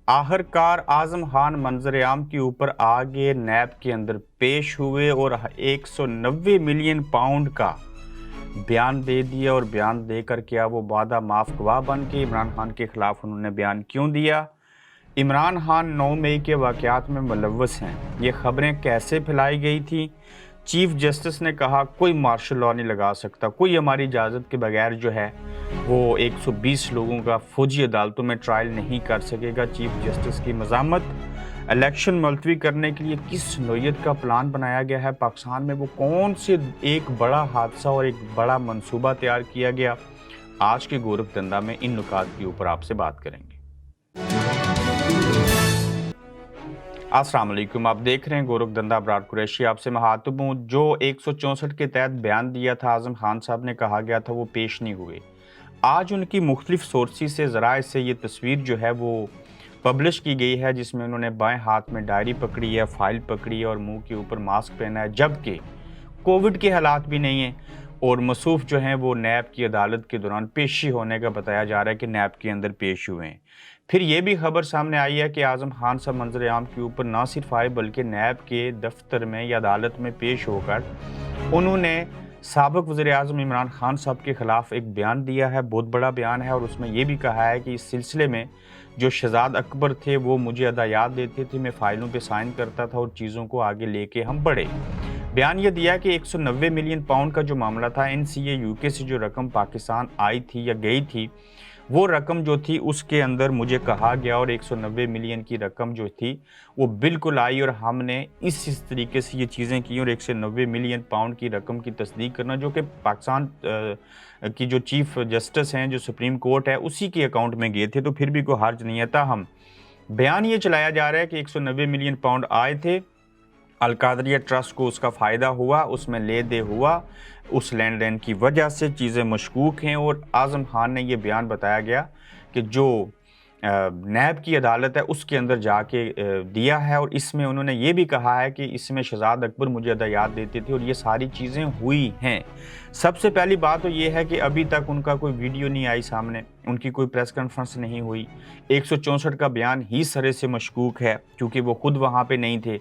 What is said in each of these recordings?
आखिरकार आजम खान मंजर आम के ऊपर आगे नैब के अंदर पेश हुए और 190 मिलियन पाउंड का बयान दे दिया। और बयान देकर क्या वो वादा माफ गवाह बन के इमरान खान के खिलाफ उन्होंने बयान क्यों दिया? इमरान खान 9 मई के वाक़यात में मुलव्वस हैं, ये खबरें कैसे फैलाई गई थी? चीफ जस्टिस ने कहा कोई मार्शल लॉ नहीं लगा सकता, कोई हमारी इजाज़त के बगैर जो है वो 120 लोगों का फौजी अदालतों में ट्रायल नहीं कर सकेगा। चीफ जस्टिस की मज़ामत इलेक्शन मुलतवी करने के लिए किस नौयत का प्लान बनाया गया है पाकिस्तान में, वो कौन से एक बड़ा हादसा और एक बड़ा मंसूबा तैयार किया गया, आज के गोरखधंधा में इन नुकात के ऊपर आपसे बात करेंगे। अस्सलाम वालेकुम, आप देख रहे हैं गोरखधंधा। अबरार कुरैशी आपसे मुखातिब हूँ। जो 164 के तहत बयान दिया था आजम खान साहब ने, कहा गया था वो पेश नहीं हुए। आज उनकी मुख्तलिफ सोर्सेस से ज़राए से ये तस्वीर जो है वो पब्लिश की गई है, जिसमें उन्होंने बाएं हाथ में डायरी पकड़ी है, फाइल पकड़ी है और मुंह के ऊपर मास्क पहना है, जबकि कोविड के हालात भी नहीं हैं और मसूफ जो हैं वो नैब की अदालत के दौरान पेशी होने का बताया जा रहा है कि नैब के अंदर पेश हुए हैं। फिर ये भी खबर सामने आई है कि आजम खान साहब मंजर आम के ऊपर ना सिर्फ आए बल्कि नैब के दफ्तर में या अदालत में पेश होकर उन्होंने साबिक वज़ीर-ए-आज़म इमरान खान साहब के ख़िलाफ़ एक बयान दिया है, बहुत बड़ा बयान है। और उसमें ये भी कहा है कि इस सिलसिले में जो शहजाद अकबर थे वो मुझे हदायत देते थे, मैं फ़ाइलों पे साइन करता था और चीज़ों को आगे लेके हम बढ़े। बयान ये दिया कि 190 मिलियन पाउंड का जो मामला था, एनसीए यूके से जो रकम पाकिस्तान आई थी या गई थी, वो रकम जो थी उसके अंदर मुझे कहा गया और 190 मिलियन की रकम जो थी वो बिल्कुल आई और हमने इस तरीके से ये चीज़ें की और 190 मिलियन पाउंड की रकम की तस्दीक करना, जो कि पाकिस्तान की जो चीफ जस्टिस हैं, जो सुप्रीम कोर्ट है, उसी के अकाउंट में गए थे, तो फिर भी कोई हर्ज नहीं है। ताहम बयान ये चलाया जा रहा है कि 190 मिलियन पाउंड आए थे, अलकादरिया ट्रस्ट को उसका फ़ायदा हुआ, उसमें ले दे हुआ, उस लेन देन की वजह से चीज़ें मशकूक हैं। और आज़म खान ने ये बयान बताया गया कि जो नैब की अदालत है उसके अंदर जाके दिया है और इसमें उन्होंने ये भी कहा है कि इसमें शहजाद अकबर मुझे हदायत देते थे और ये सारी चीज़ें हुई हैं। सबसे पहली बात तो ये है कि अभी तक उनका कोई वीडियो नहीं आई सामने, उनकी कोई प्रेस कॉन्फ्रेंस नहीं हुई। 164 का बयान ही सरे से मशकूक है क्योंकि वो खुद वहाँ पे नहीं थे,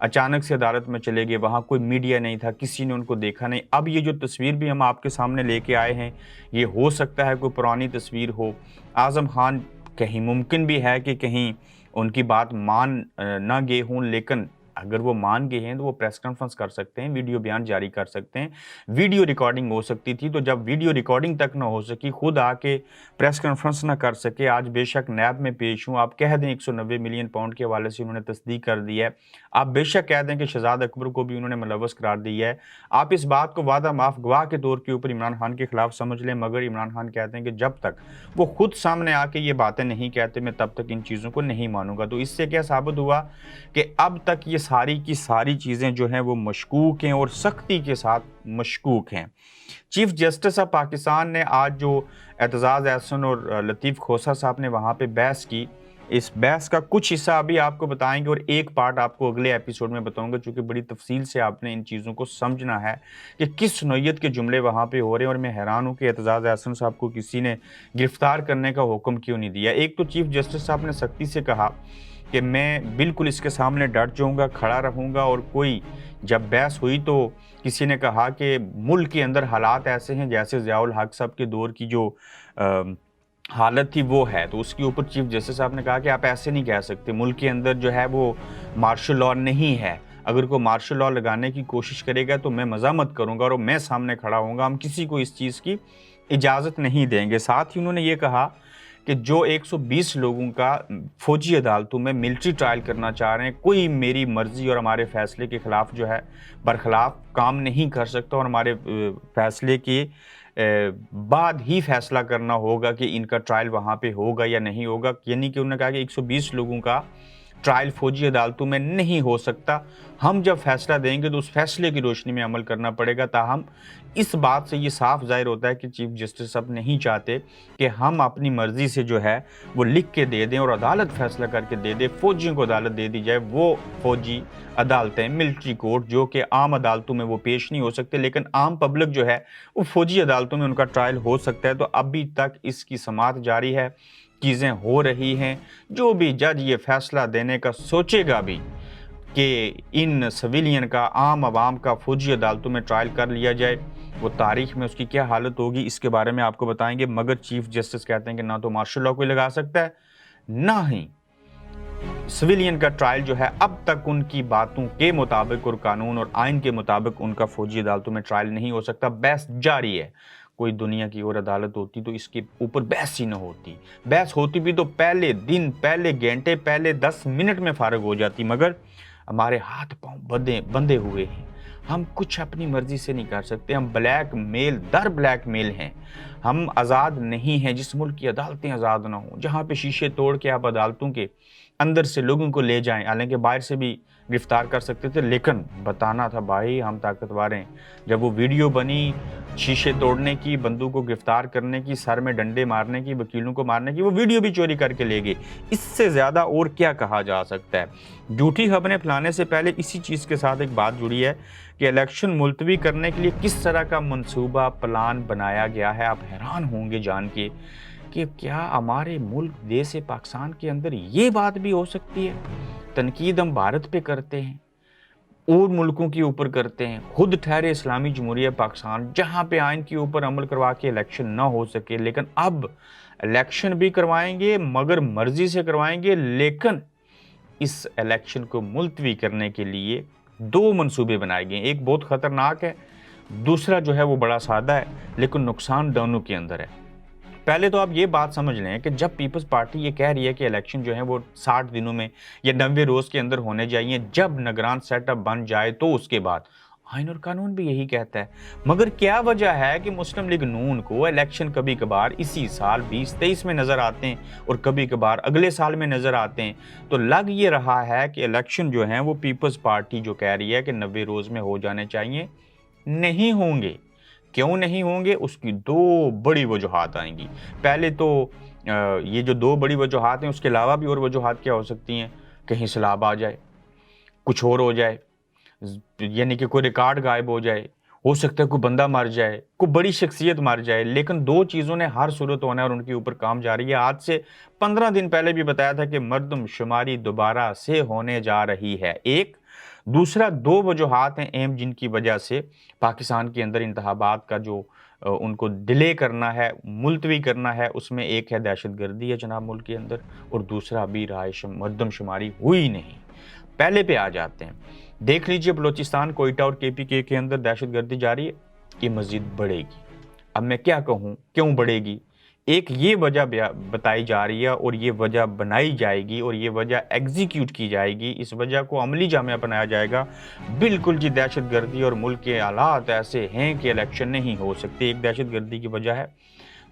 अचानक से अदालत में चले गए, वहाँ कोई मीडिया नहीं था, किसी ने उनको देखा नहीं। अब ये जो तस्वीर भी हम आपके सामने लेके आए हैं, ये हो सकता है कोई पुरानी तस्वीर हो। आज़म खान कहीं मुमकिन भी है कि कहीं उनकी बात मान ना गए हों, लेकिन अगर वो मान गए हैं तो वो प्रेस कॉन्फ्रेंस कर सकते हैं, वीडियो बयान जारी कर सकते हैं, वीडियो रिकॉर्डिंग हो सकती थी। तो जब वीडियो रिकॉर्डिंग तक ना हो सकी, खुद आके प्रेस कॉन्फ्रेंस ना कर सके, आज बेशक नैब में पेश हूँ, आप कह दें 190 मिलियन पाउंड के हवाले से उन्होंने तस्दीक कर दी है, आप बेशक कह दें कि शहजाद अकबर को भी उन्होंने मुलव्वस करार दिया है, आप इस बात को वादा माफ गवाह के तौर के ऊपर इमरान खान के खिलाफ समझ लें, मगर इमरान खान कहते हैं कि जब तक वो खुद सामने आके ये बातें नहीं कहते मैं तब तक इन चीज़ों को नहीं मानूंगा। तो इससे क्या साबित हुआ कि अब तक ये सारी की सारी चीज़ें जो हैं वो मशकूक हैं और सख्ती के साथ मशकूक हैं। चीफ जस्टिस ऑफ पाकिस्तान ने आज जो एतजाज़ एहसन और लतीफ़ खोसा साहब ने वहाँ पे बहस की, इस बहस का कुछ हिस्सा अभी आपको बताएंगे और एक पार्ट आपको अगले एपिसोड में बताऊंगा, चूँकि बड़ी तफसील से आपने इन चीज़ों को समझना है कि किस नौयत के जुमले वहाँ पे हो रहे हैं। और मैं हैरान हूँ कि एतजाज़ एहसन साहब को किसी ने गिरफ्तार करने का हुक्म क्यों नहीं दिया। एक तो चीफ जस्टिस साहब ने सख्ती से कहा कि मैं बिल्कुल इसके सामने डट जाऊंगा, खड़ा रहूंगा। और कोई जब बहस हुई तो किसी ने कहा कि मुल्क के अंदर हालात ऐसे हैं जैसे ज़ियाउल हक साहब के दौर की जो हालत थी वो है, तो उसके ऊपर चीफ जस्टिस साहब ने कहा कि आप ऐसे नहीं कह सकते, मुल्क के अंदर जो है वो मार्शल लॉ नहीं है, अगर कोई मार्शल लॉ लगाने की कोशिश करेगा तो मैं मज़ामत करूंगा और मैं सामने खड़ा होऊंगा, हम किसी को इस चीज़ की इजाज़त नहीं देंगे। साथ ही उन्होंने ये कहा कि जो 120 लोगों का फौजी अदालतों में मिलिट्री ट्रायल करना चाह रहे हैं, कोई मेरी मर्ज़ी और हमारे फ़ैसले के ख़िलाफ़ जो है बरखिलाफ़ काम नहीं कर सकता और हमारे फ़ैसले के बाद ही फैसला करना होगा कि इनका ट्रायल वहाँ पे होगा या नहीं होगा। यानी कि उन्होंने कहा कि 120 लोगों का ट्रायल फौजी अदालतों में नहीं हो सकता, हम जब फैसला देंगे तो उस फैसले की रोशनी में अमल करना पड़ेगा। ताहम इस बात से ये साफ जाहिर होता है कि चीफ जस्टिस अब नहीं चाहते कि हम अपनी मर्ज़ी से जो है वो लिख के दे दें और अदालत फैसला करके दे दे, फ़ौजियों को अदालत दे दी जाए, वो फ़ौजी अदालतें, मिलिट्री कोर्ट जो कि आम अदालतों में वो पेश नहीं हो सकते, लेकिन आम पब्लिक जो है वो फ़ौजी अदालतों में उनका ट्रायल हो सकता है। तो अभी तक इसकी समाअत जारी है। चीज़ें हो रही हैं, जो भी जज ये फैसला देने का सोचेगा भी कि इन सिविलियन का, आम आवाम का फौजी अदालतों में ट्रायल कर लिया जाए, वो तारीख में उसकी क्या हालत होगी, इसके बारे में आपको बताएंगे। मगर चीफ जस्टिस कहते हैं कि ना तो मार्शल लॉ कोई लगा सकता है, ना ही सिविलियन का ट्रायल जो है अब तक उनकी बातों के मुताबिक और कानून और आइन के मुताबिक उनका फौजी अदालतों में ट्रायल नहीं हो सकता। बहस जारी है। कोई दुनिया की और अदालत होती तो इसके ऊपर बहस ही न होती। बहस होती भी तो पहले दिन, पहले घंटे, पहले 10 मिनट में फारग हो जाती। मगर हमारे हाथ पांव बंधे हुए हैं, हम कुछ अपनी मर्जी से नहीं कर सकते। हम ब्लैक मेल दर ब्लैक मेल हैं, हम आज़ाद नहीं हैं। जिस मुल्क की अदालतें आज़ाद ना हों, जहाँ पे शीशे तोड़ के आप अदालतों के अंदर से लोगों को ले जाएं, हालांकि बाहर से भी गिरफ्तार कर सकते थे, लेकिन बताना था भाई हम ताकतवर हैं। जब वो वीडियो बनी शीशे तोड़ने की, बंदूक को गिरफ्तार करने की, सर में डंडे मारने की, वकीलों को मारने की, वो वीडियो भी चोरी करके ले गए। इससे ज़्यादा और क्या कहा जा सकता है। झूठी खबरें फैलाने से पहले इसी चीज़ के साथ एक बात जुड़ी है कि इलेक्शन मुलतवी करने के लिए किस तरह का मंसूबा प्लान बनाया गया है। आप हैरान होंगे जान के कि क्या हमारे मुल्क देश पाकिस्तान के अंदर ये बात भी हो सकती है। तनकीद हम भारत पे करते हैं और मुल्कों के ऊपर करते हैं, खुद ठहरे इस्लामी जमहूरिया पाकिस्तान जहाँ पे आइन के ऊपर अमल करवा के इलेक्शन ना हो सके, लेकिन अब इलेक्शन भी करवाएंगे मगर मर्जी से करवाएंगे। लेकिन इस इलेक्शन को मुलतवी करने के लिए 2 मंसूबे बनाए गए। एक बहुत ख़तरनाक है, दूसरा जो है वो बड़ा सादा है, लेकिन नुकसान दोनों के अंदर है। पहले तो आप ये बात समझ लें कि जब पीपल्स पार्टी ये कह रही है कि इलेक्शन जो है वो 60 दिनों में या 90 रोज़ के अंदर होने चाहिए, जब निगरान सेटअप बन जाए तो उसके बाद, आइन और कानून भी यही कहता है। मगर क्या वजह है कि मुस्लिम लीग नून को इलेक्शन कभी कभार इसी साल 2023 में नज़र आते हैं और कभी कभार अगले साल में नज़र आते हैं। तो लग ये रहा है कि इलेक्शन जो है वो पीपल्स पार्टी जो कह रही है कि 90 रोज़ में हो जाने चाहिए, नहीं होंगे। क्यों नहीं होंगे, उसकी 2 बड़ी वजूहात आएंगी। पहले तो ये जो 2 बड़ी वजूहात हैं, उसके अलावा भी और वजूहात क्या हो सकती हैं। कहीं सैलाब आ जाए, कुछ और हो जाए, यानी कि कोई रिकॉर्ड गायब हो जाए, हो सकता है कोई बंदा मर जाए, कोई बड़ी शख्सियत मर जाए। लेकिन 2 चीज़ों ने हर सूरत होना है और उनके ऊपर काम जारी है। आज से 15 दिन पहले भी बताया था कि मर्दमशुमारी दोबारा से होने जा रही है। एक दूसरा 2 वजूहात हैं अहम, जिनकी वजह से पाकिस्तान के अंदर इंतखाबात का जो उनको डिले करना है, मुलतवी करना है, उसमें एक है दहशतगर्दी है जनाब मुल्क के अंदर, और दूसरा अभी मर्दमशुमारी हुई नहीं। पहले पे आ जाते हैं। देख लीजिए बलूचिस्तान, कोयटा और KPK के अंदर दहशतगर्दी जारी है, ये मज़ीद बढ़ेगी। अब मैं क्या कहूँ क्यों बढ़ेगी, एक ये वजह बताई जा रही है और ये वजह बनाई जाएगी और ये वजह एग्जीक्यूट की जाएगी, इस वजह को अमली जामिया बनाया जाएगा। बिल्कुल जी, दहशतगर्दी और मुल्क के हालात ऐसे हैं कि इलेक्शन नहीं हो सकते। एक दहशतगर्दी की वजह है।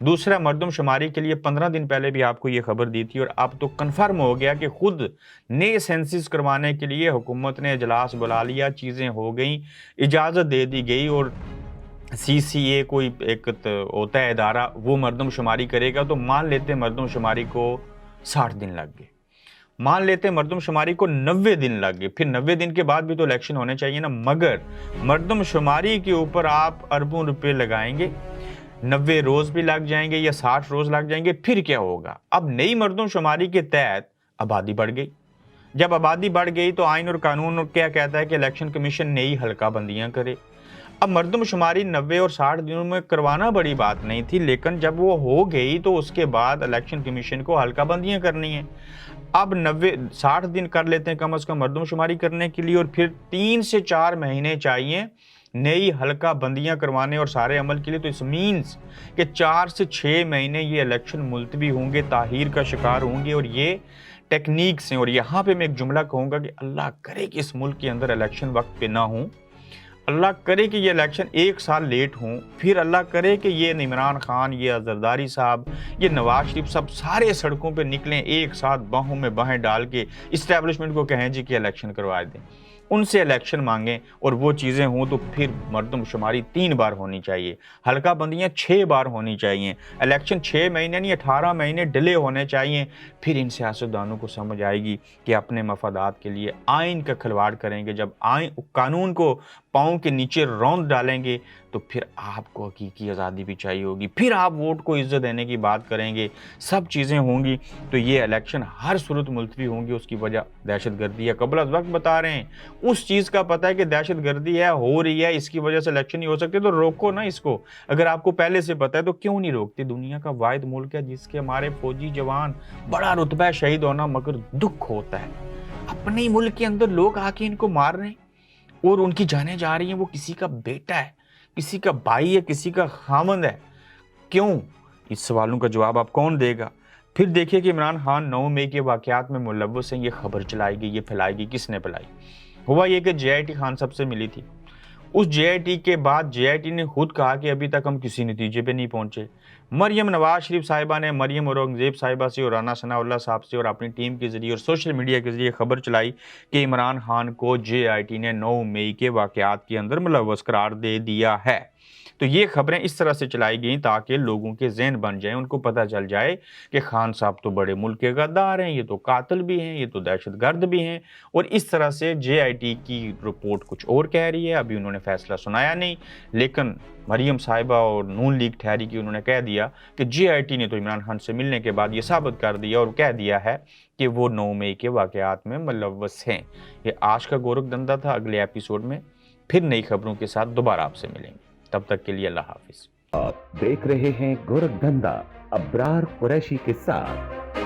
दूसरा, मर्दमशुमारी के लिए 15 दिन पहले भी आपको ये खबर दी थी और अब तो कन्फर्म हो गया कि खुद नए सेंसिस करवाने के लिए हुकूमत ने इजलास बुला लिया, चीज़ें हो गई, इजाज़त दे दी गई और CCA कोई एक होता है इदारा, वो मर्दमशुमारी करेगा। तो मान लेते मर्दमशुमारी को 60 दिन लग गए, मान लेते मर्दमशुमारी को 90 दिन लग गए, फिर 90 दिन के बाद भी तो इलेक्शन होने चाहिए ना। मगर मर्दमशुमारी के ऊपर आप अरबों रुपए लगाएंगे, 90 रोज़ भी लग जाएंगे या 60 रोज़ लग जाएंगे, फिर क्या होगा। अब नई मर्दमशुमारी के तहत आबादी बढ़ गई। जब आबादी बढ़ गई तो आइन और कानून क्या कहता है कि इलेक्शन कमीशन नई हल्का बंदियाँ करे। अब मर्दमशुमारी 90 और 60 दिनों में करवाना बड़ी बात नहीं थी, लेकिन जब वो हो गई तो उसके बाद इलेक्शन कमीशन को हल्का बंदियाँ करनी है। अब 60 दिन कर लेते हैं कम से कम मर्दमशुमारी करने के लिए, और फिर 3 से 4 महीने चाहिए नई हल्का बंदियाँ करवाने और सारे अमल के लिए। तो इस मीन्स कि 4 से 6 महीने ये इलेक्शन मुलतवी होंगे, ताहीर का शिकार होंगे। और ये टेक्निक्स हैं। और यहाँ पे मैं एक जुमला कहूँगा कि अल्लाह करे कि इस मुल्क के अंदर इलेक्शन वक्त पे ना हो, अल्लाह करे कि ये इलेक्शन 1 साल लेट हों, फिर अल्लाह करे कि ये इमरान खान, ये जरदारी साहब, ये नवाज शरीफ सब सारे सड़कों पे निकलें एक साथ, बाहों में बाहें डाल के इस्टेब्लिशमेंट को कहें जी कि इलेक्शन करवा दें, उनसे इलेक्शन मांगें और वो चीज़ें हों। तो फिर मर्दमशुमारी 3 बार होनी चाहिए, हल्का बंदियाँ 6 बार होनी चाहिए, इलेक्शन 6 महीने नहीं 18 महीने डिले होने चाहिए। फिर इन सियासतदानों को समझ आएगी कि अपने मफादात के लिए आइन का खिलवाड़ करेंगे, जब आइन कानून को पाँव के नीचे रौंद डालेंगे تو پھر آپ کو حقیقی آزادی بھی چاہیے ہوگی، پھر آپ ووٹ کو عزت دینے کی بات کریں گے، سب چیزیں ہوں گی، تو یہ الیکشن ہر صورت ملتوی ہوں گی۔ اس کی وجہ دہشت گردی ہے، قبل از وقت بتا رہے ہیں، اس چیز کا پتہ ہے کہ دہشت گردی ہے، ہو رہی ہے، اس کی وجہ سے الیکشن نہیں ہو سکتے، تو روکو نا اس کو۔ اگر آپ کو پہلے سے پتہ ہے تو کیوں نہیں روکتے؟ دنیا کا واحد ملک ہے جس کے ہمارے فوجی جوان، بڑا رتبہ ہے، شہید ہونا، مگر دکھ ہوتا ہے اپنے ہی ملک کے اندر لوگ آ کے ان کو مار رہے ہیں اور ان کی جانیں جا رہی ہیں، وہ کسی کا بیٹا ہے، کسی کا بھائی ہے، کسی کا خامند ہے۔ کیوں؟ اس سوالوں کا جواب آپ کون دے گا؟ پھر دیکھیے کہ عمران خان 9 مئی کے واقعات میں ملوث ہیں، یہ خبر چلائی گئی، یہ پھیلائی گئی، کس نے پھیلائی؟ ہوا یہ کہ جے آئی ٹی خان صاحب سے ملی تھی، اس جے آئی ٹی کے بعد جے آئی ٹی نے خود کہا کہ ابھی تک ہم کسی نتیجے پہ نہیں پہنچے۔ مریم نواز شریف صاحبہ نے مریم اورنگزیب صاحبہ سے اور رانا ثناء اللہ صاحب سے اور اپنی ٹیم کے ذریعے اور سوشل میڈیا کے ذریعے خبر چلائی کہ عمران خان کو جے آئی ٹی نے 9 مئی کے واقعات کے اندر ملوث قرار دے دیا ہے۔ تو یہ خبریں اس طرح سے چلائی گئیں تاکہ لوگوں کے ذہن بن جائیں، ان کو پتہ چل جائے کہ خان صاحب تو بڑے ملک کے غدار ہیں، یہ تو قاتل بھی ہیں، یہ تو دہشت گرد بھی ہیں، اور اس طرح سے جے آئی ٹی کی رپورٹ کچھ اور کہہ رہی ہے، ابھی انہوں نے فیصلہ سنایا نہیں، لیکن مریم صاحبہ اور نون لیگ ٹھہری کی انہوں نے کہہ دیا کہ جے آئی ٹی نے تو عمران خان سے ملنے کے بعد یہ ثابت کر دیا اور کہہ دیا ہے کہ وہ 9 مئی کے واقعات میں ملوث ہیں۔ یہ آج کا گورکھ دھندا تھا، اگلے ایپیسوڈ میں پھر نئی خبروں کے ساتھ دوبارہ آپ سے ملیں گے، تب تک کے لیے اللہ حافظ۔ آپ دیکھ رہے ہیں گورکھ دھندا ابرار قریشی کے ساتھ۔